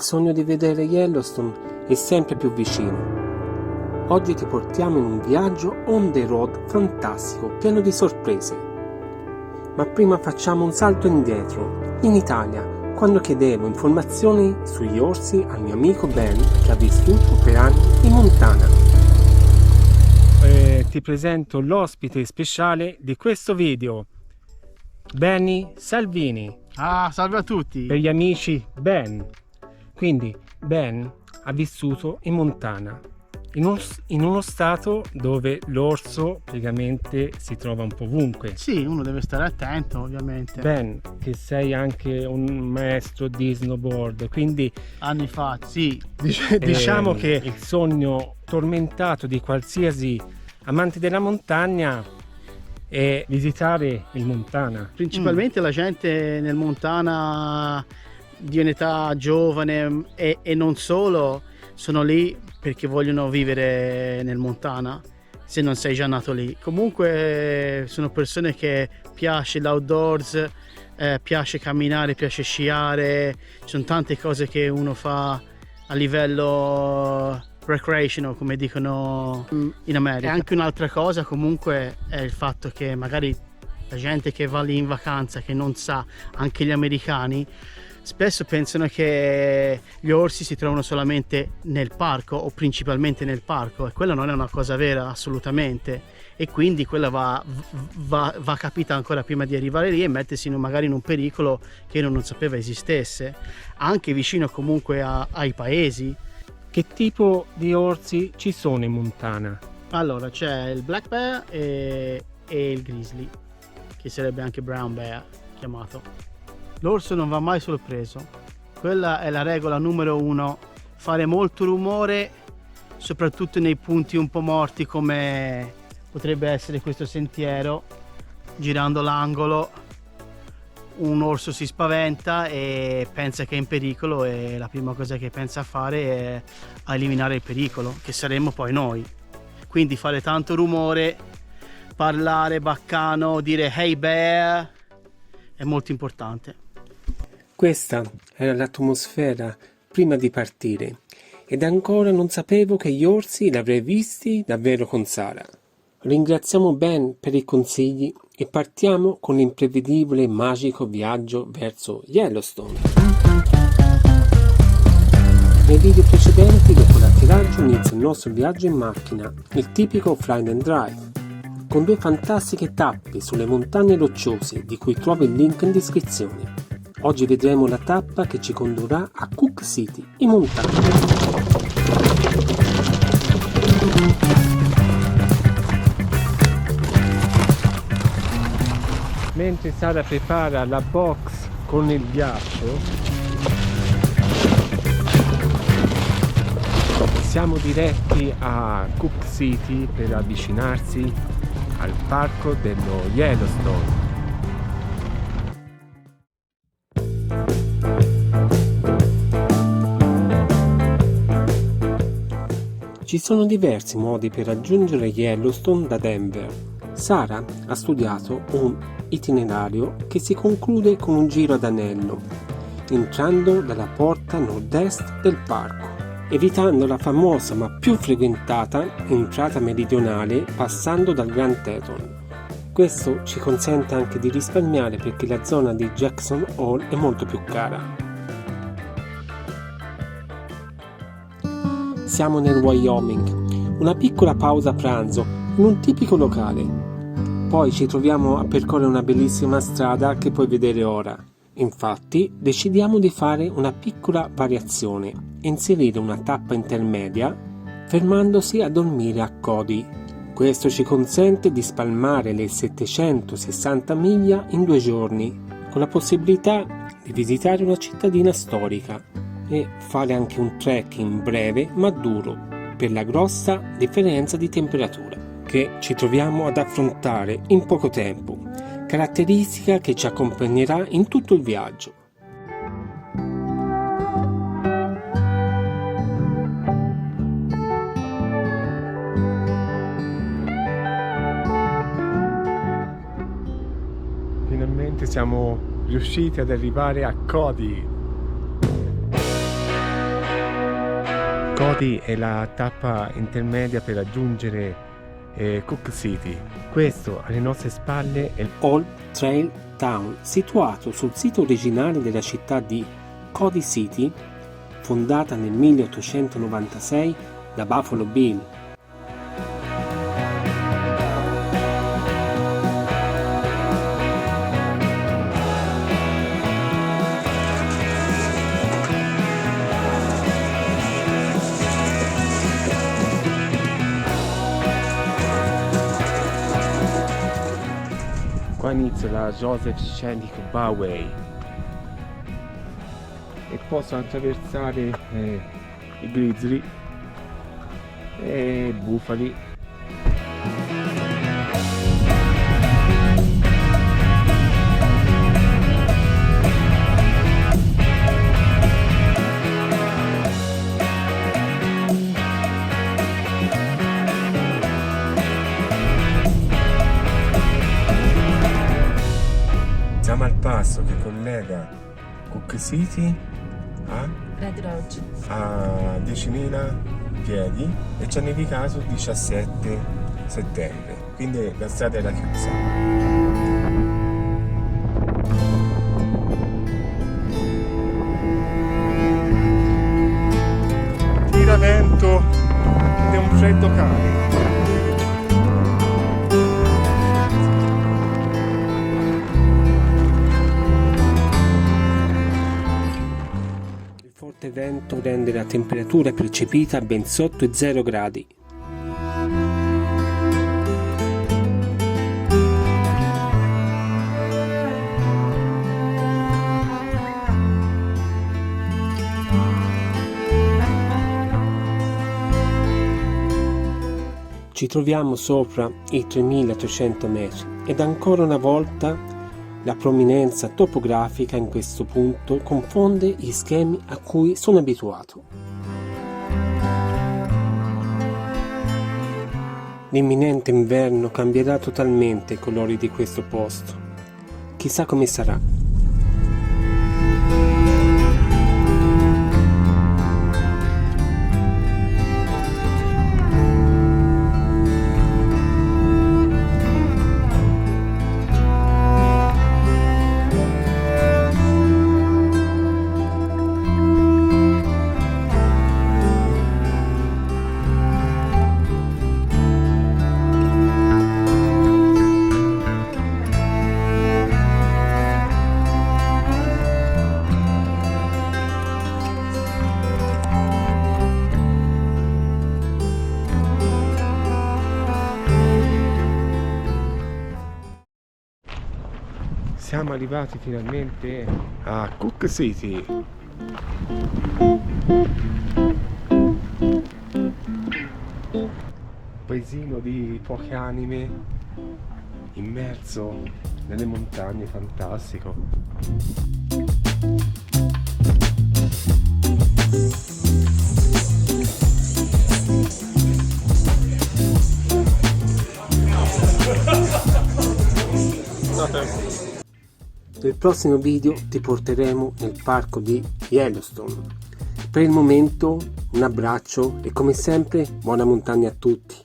Il sogno di vedere Yellowstone è sempre più vicino. Oggi ti portiamo in un viaggio on the road fantastico, pieno di sorprese. Ma prima facciamo un salto indietro, in Italia, quando chiedevo informazioni sugli orsi al mio amico Ben, che ha vissuto per anni in Montana. Ti presento l'ospite speciale di questo video, Benny Salvini. Salve a tutti! Per gli amici Ben. Quindi Ben ha vissuto in Montana, in uno stato dove l'orso praticamente si trova un po' ovunque. Sì, uno deve stare attento, ovviamente. Ben, che sei anche un maestro di snowboard, quindi Anni fa, sì. diciamo che il sogno tormentato di qualsiasi amante della montagna è visitare il Montana. Principalmente la gente nel Montana di un'età giovane e non solo sono lì perché vogliono vivere nel Montana, se non sei già nato lì. Comunque sono persone che piace l'outdoors, piace camminare, piace sciare, ci sono tante cose che uno fa a livello recreational, come dicono in America. E anche un'altra cosa comunque è il fatto che magari la gente che va lì in vacanza, che non sa, anche gli americani, spesso pensano che gli orsi si trovano solamente nel parco o principalmente nel parco, e quella non è una cosa vera assolutamente, e quindi quella va capita ancora prima di arrivare lì e mettersi magari in un pericolo che uno non sapeva esistesse, anche vicino comunque ai paesi. Che tipo di orsi ci sono in Montana? Allora c'è il black bear e il grizzly, che sarebbe anche brown bear chiamato. L'orso non va mai sorpreso, quella è la regola numero 1, fare molto rumore, soprattutto nei punti un po' morti come potrebbe essere questo sentiero. Girando l'angolo un orso si spaventa e pensa che è in pericolo, e la prima cosa che pensa a fare è a eliminare il pericolo, che saremmo poi noi. Quindi fare tanto rumore, parlare baccano, dire hey bear è molto importante. Questa era l'atmosfera prima di partire, ed ancora non sapevo che gli orsi li avrei visti davvero con Sara. Ringraziamo Ben per i consigli e partiamo con l'imprevedibile e magico viaggio verso Yellowstone. Nei video precedenti, dopo l'atterraggio, inizia il nostro viaggio in macchina, il tipico fly and drive, con 2 fantastiche tappe sulle montagne rocciose di cui trovi il link in descrizione. Oggi vedremo la tappa che ci condurrà a Cook City, in montagna. Mentre Sara prepara la box con il ghiaccio, siamo diretti a Cook City per avvicinarsi al parco dello Yellowstone. Ci sono diversi modi per raggiungere Yellowstone da Denver. Sara ha studiato un itinerario che si conclude con un giro ad anello, entrando dalla porta nord-est del parco, evitando la famosa ma più frequentata entrata meridionale passando dal Grand Teton. Questo ci consente anche di risparmiare perché la zona di Jackson Hole è molto più cara. Siamo nel Wyoming, una piccola pausa pranzo in un tipico locale. Poi ci troviamo a percorrere una bellissima strada che puoi vedere ora. Infatti decidiamo di fare una piccola variazione e inserire una tappa intermedia fermandosi a dormire a Cody. Questo ci consente di spalmare le 760 miglia in 2 giorni, con la possibilità di visitare una cittadina storica e fare anche un trekking breve ma duro per la grossa differenza di temperatura che ci troviamo ad affrontare in poco tempo, caratteristica che ci accompagnerà in tutto il viaggio. Finalmente siamo riusciti ad arrivare a Cody. Cody è la tappa intermedia per raggiungere Cook City. Questo alle nostre spalle è Old Trail Town, situato sul sito originale della città di Cody City, fondata nel 1896 da Buffalo Bill. Qua inizia la Joseph Scenic Byway e posso attraversare i grizzly e i bufali. Siamo al passo che collega Cook City a Red Lodge. a 10.000 piedi e ci ha nevicato il 17 settembre, quindi la strada era chiusa. Tira vento ed è un freddo cane. Il forte vento rende la temperatura percepita ben sotto i 0 gradi. Ci troviamo sopra i 3.300 metri ed ancora una volta la prominenza topografica in questo punto confonde gli schemi a cui sono abituato. L'imminente inverno cambierà totalmente i colori di questo posto. Chissà come sarà. Siamo arrivati finalmente a Cook City. Paesino di poche anime, immerso nelle montagne, fantastico. Nel prossimo video ti porteremo nel parco di Yellowstone. Per il momento un abbraccio e come sempre buona montagna a tutti.